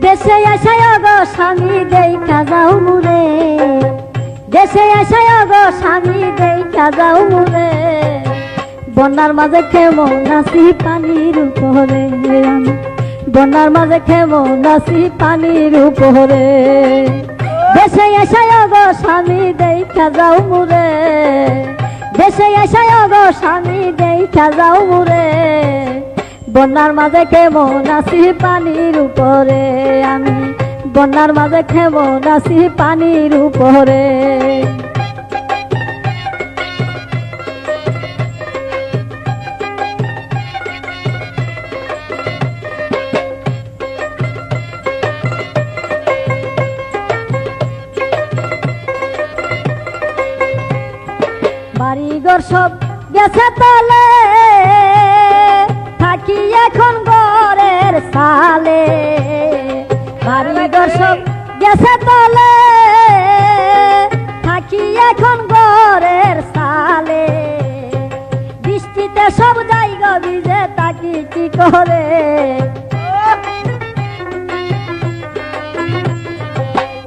দেশে আসায় গো স্বামী দেখা যাও মুরে, দেশে আসায় গো স্বামী দেখা যাও মুরে, বন্যার মাঝে কেমন আছি পানির উপরে আমি, বন্যার মাঝে কেমন আছি পানির উপরে। দেশে আসায় গো স্বামী দেখা যাও মুরে, দেশে আসায় গো স্বামী দেখা যাও মুরে, বন্যার মাঝে কেমন আছি পানির উপরে আমি, বন্যার মাঝে কেমন আছি পানির উপরে। বাড়িঘর সব গেছে তলে, থাকি এখন ঘরের সালে, বাড়িঘর সব গেছে তলে, থাকি এখন ঘরের সালে, বৃষ্টিতে সব জায়গা ভিজে থাকি কি করে,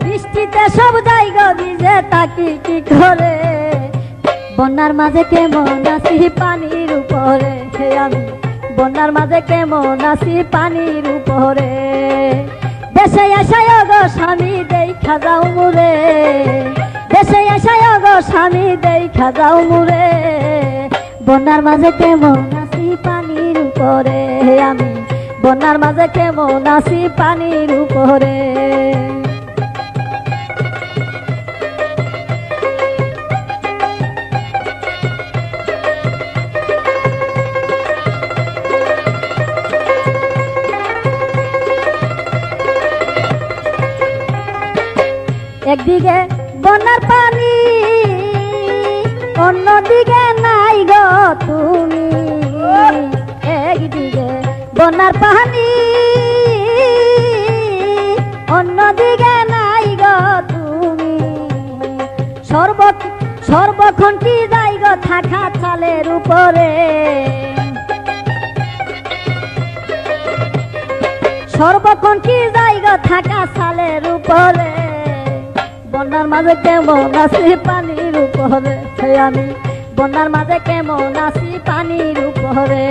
বৃষ্টিতে সব জায়গা ভিজে থাকি কি করে, বন্যার মাঝে কেমন আছি পানির উপরে আমি, বন্যার মাঝে কেমন আছি পানির উপরে। দেশে আসায় গো স্বামী দেখা যাও মুরে, দেশে আসায় গো স্বামী দেখা যাও মুরে, বন্যার মাঝে কেমন আছি পানির উপরে আমি, বন্যার মাঝে কেমন আছি পানির উপরে। একদিকে বন্যার পানি, অন্যদিকে নাই গো তুমি, একদিকে বন্যার পানি, অন্যদিকে নাই গো তুমি, সর্বক্ষণ কি যাই গো থাকা চালের উপরে, সর্বক্ষণ কি যাই গো থাকা চালের উপরে, বন্যার মাঝে কেমন আছি পানির উপরে আমি, বন্যার মাঝে কেমন আছি পানির উপরে।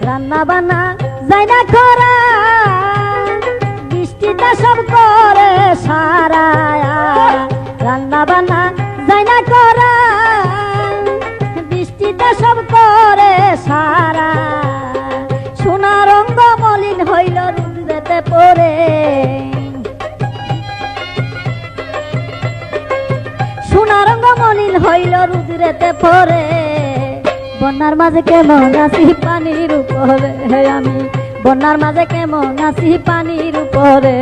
রান্না বান্না যাই না করা, বৃষ্টিটা সব করে সারা, রান্না বান্না যাই না করা, বৃষ্টিটা সব করে সারা, সোনার রঙ্গ মলিন হইল রুদ্রেতে পড়ে, সোনার রঙ্গ মলিন হইল রুদ্রেতে পড়ে, বন্যার মাঝে কেমন আছি পানির উপরে আমি, বন্যার মাঝে কেমন আছি পানির উপরে।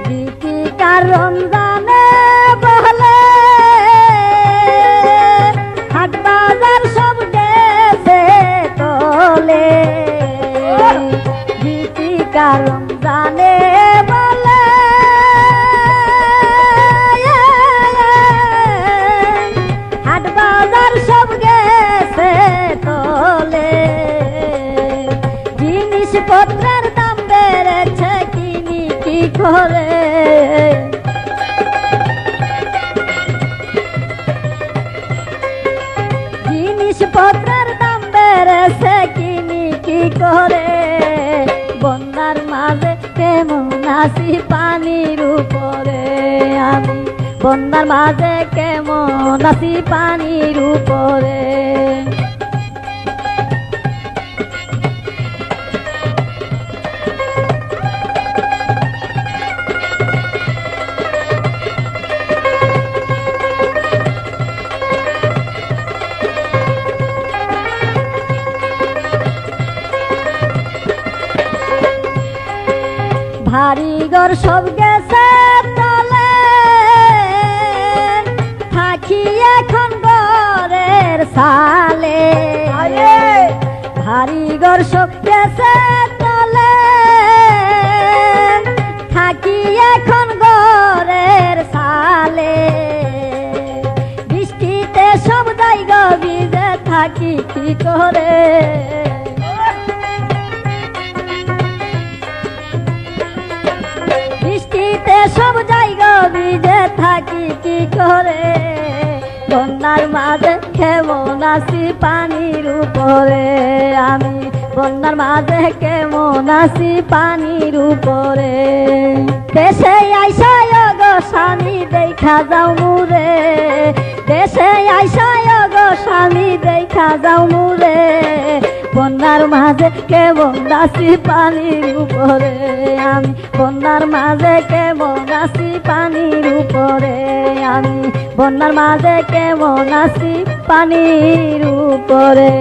গীতিকার রমজানে বলে হাট বাজার সব গেছে তলে, গীতিকার রমজানে বলে হাট বাজার সব গেছে তলে, জিনিসপত্রের দাম বেড়েছে কিনি কি করে, জিনিসপত্রের দাম বেড়েছে কিনি কি করে, বন্যার মাঝে কেমন আছি পানির উপরে আমি, বন্যার মাঝে কেমন আছি পানির উপরে। ভারী ঘর সব গেছে তলে থাকি এখন ঘরের সালে ভারী ঘর সব গেছে তলে থাকি এখন ঘরের সালে বৃষ্টিতে সব জায়গা ভিজে থাকি কি করে বৃষ্টিতে সব জায়গা ভিজে থাকি কি করে বন্যার মাঝে কেমন আছি পানির উপরে আমি বন্যার মাঝে কেমন আছি পানির উপরে দেশে আইসায় গো স্বামী দেখা যাও মুরে দেশে আইসায় গো স্বামী দেখা যাও মুরে বন্যার মাঝে কেমন আছি পানির উপরে আমি বন্যার মাঝে কেমন আছি পানির উপরে আমি বন্যার মাঝে কেমন আছি পানির উপরে